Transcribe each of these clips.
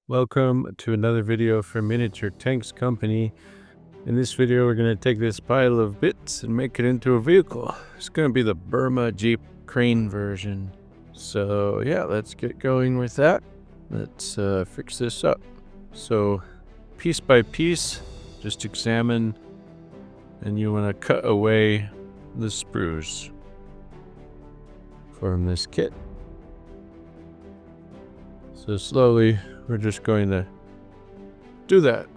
Welcome to another video from Miniature Tanks Company. In this video, we're going to take this pile of bits and make it into a vehicle. It's going to be the Burma Jeep crane version. So yeah, let's get going with that. Let's fix this up. So piece by piece, just examine, and you want to cut away the sprues from this kit. So slowly, we're just going to do that.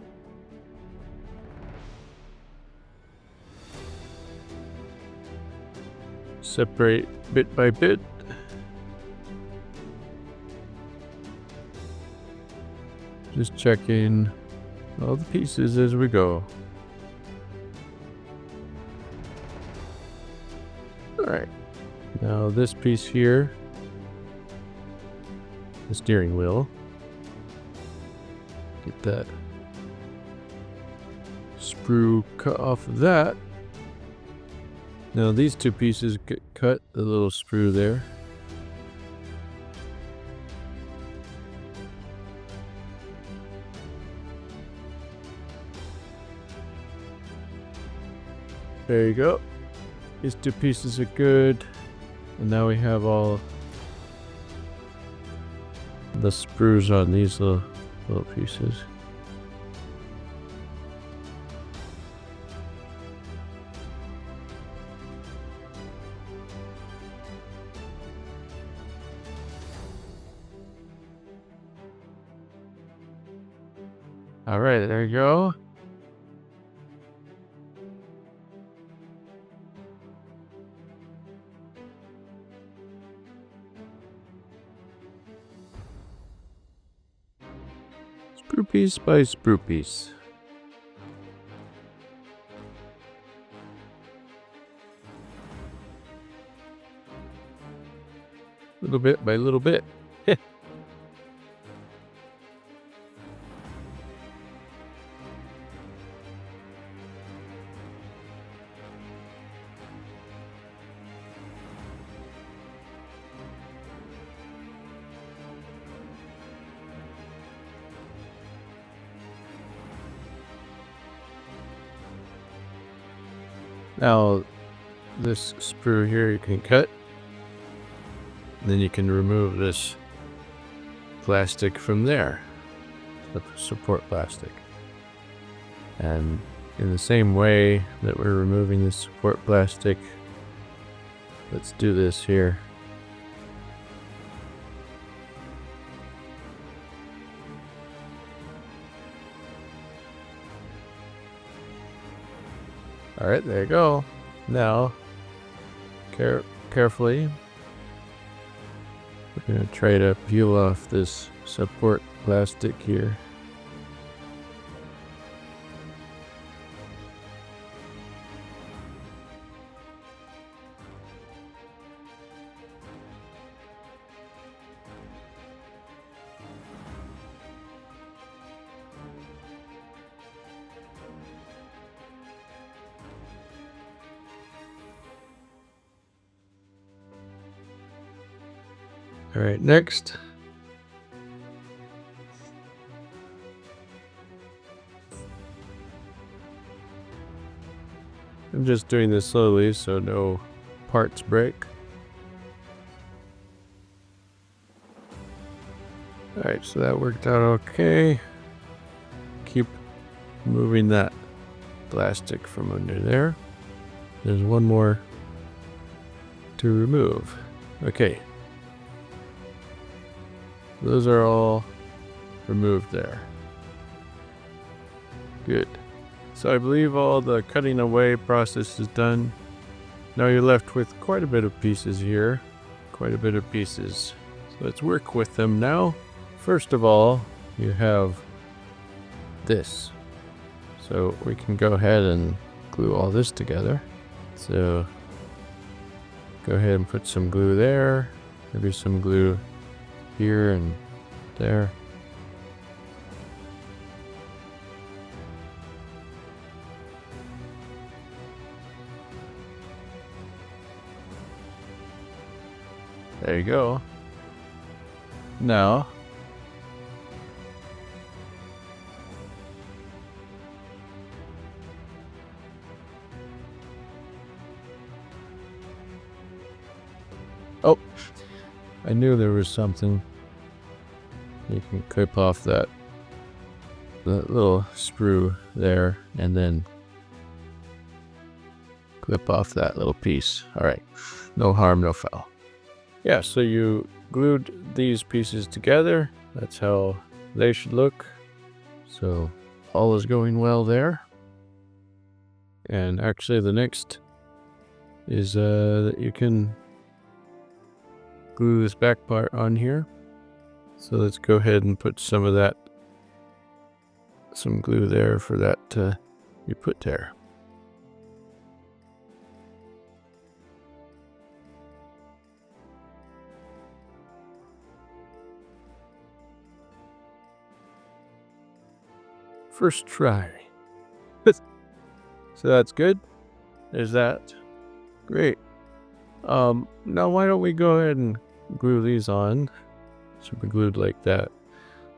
Separate bit by bit. Just checking all the pieces as we go. Alright, now this piece here, the steering wheel. Get that sprue cut off of that. Now these two pieces get cut, the little sprue there. There you go. These two pieces are good. And now we have all the sprues on these little pieces. All right, there you go. Sprue piece by sprue piece. Little bit by little bit. Now, this sprue here you can cut. Then you can remove this plastic from there, the support plastic. And in the same way that we're removing this support plastic, let's do this here. All right, there you go. Now, carefully, we're going to try to peel off this support plastic here. All right, next. I'm just doing this slowly so no parts break. All right, so that worked out okay. Keep moving that plastic from under there. There's one more to remove. Okay. Those are all removed there. Good. So I believe all the cutting away process is done. Now you're left with quite a bit of pieces here. Quite a bit of pieces. So let's work with them now. First of all, you have this. So we can go ahead and glue all this together. So go ahead and put some glue there. Maybe some glue here and there. There you go. Now Oh, I knew there was something. You can clip off that little sprue there and then clip off that little piece. All right, no harm, no foul. Yeah, so you glued these pieces together. That's how they should look. So all is going well there. And actually the next is that you can glue this back part on here. So let's go ahead and put some of that, some glue there for that to be put there. First try. So that's good. There's that. Great. Now why don't we go ahead and glue these on. Should be glued like that.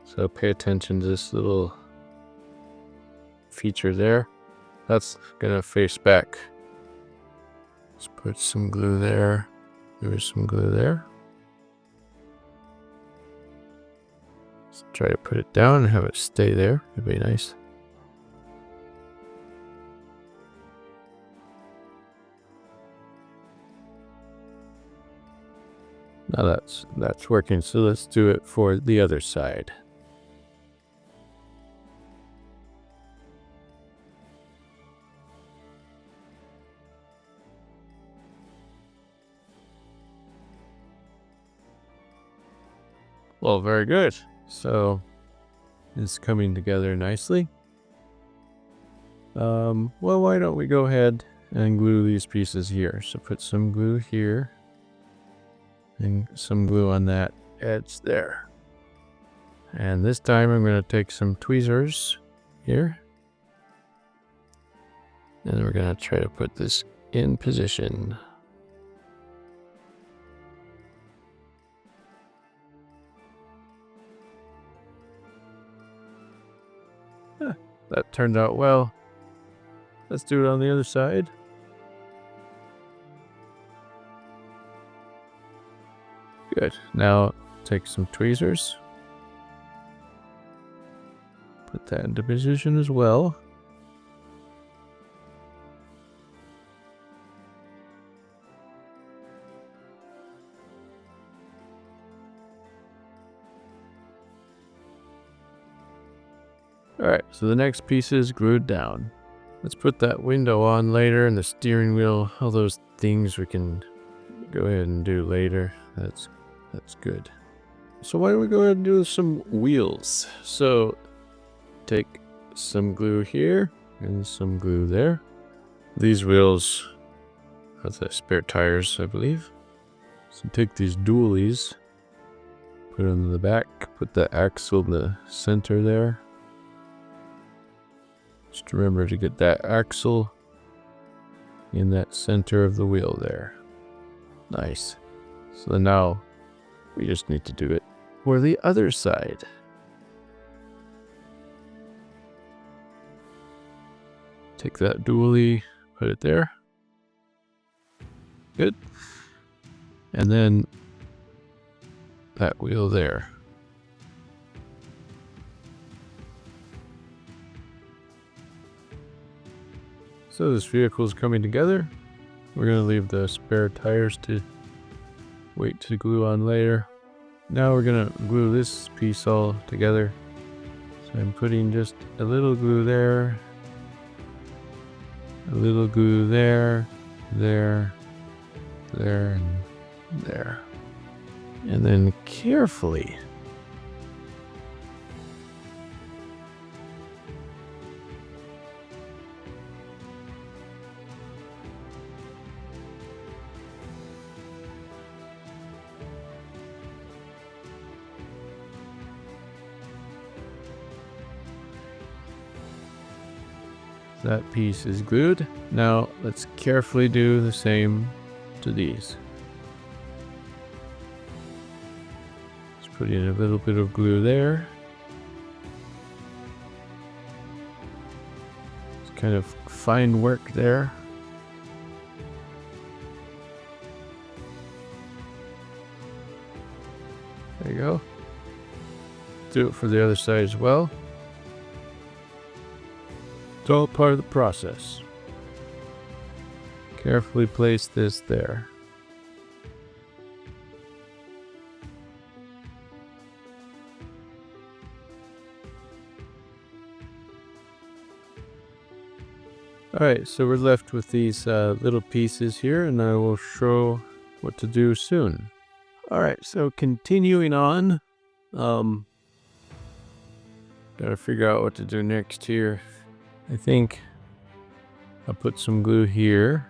So pay attention to this little feature there. That's gonna face back. Let's put some glue there. There's some glue there. Let's try to put it down and have it stay there. It'd be nice. Now that's working. So let's do it for the other side. Well, very good. So it's coming together nicely. Well, why don't we go ahead and glue these pieces here? So put some glue here and some glue on that edge there. And this time I'm going to take some tweezers here. And we're going to try to put this in position. That turned out well. Let's do it on the other side. Good. Now take some tweezers. Put that into position as well. Alright, so the next piece is glued down. Let's put that window on later, and the steering wheel, all those things we can go ahead and do later. That's good. So why don't we go ahead and do some wheels? So take some glue here and some glue there. These wheels are the spare tires, I believe. So take these dualies, put them in the back, put the axle in the center there. Just remember to get that axle in that center of the wheel there. Nice. So now we just need to do it for the other side. Take that dually, put it there. Good. And then that wheel there. So this vehicle is coming together. We're going to leave the spare tires to wait to glue on later. Now we're going to glue this piece all together. So I'm putting just a little glue there, a little glue there, there, there, and there. And then carefully that piece is glued. Now let's carefully do the same to these. Just put in a little bit of glue there. It's kind of fine work there. There you go. Do it for the other side as well. It's all part of the process. Carefully place this there. Alright, so we're left with these little pieces here, and I will show what to do soon. Alright, so continuing on, gotta figure out what to do next here. I think I'll put some glue here,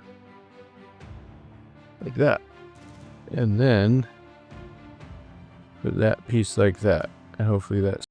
like that, and then put that piece like that, and hopefully that's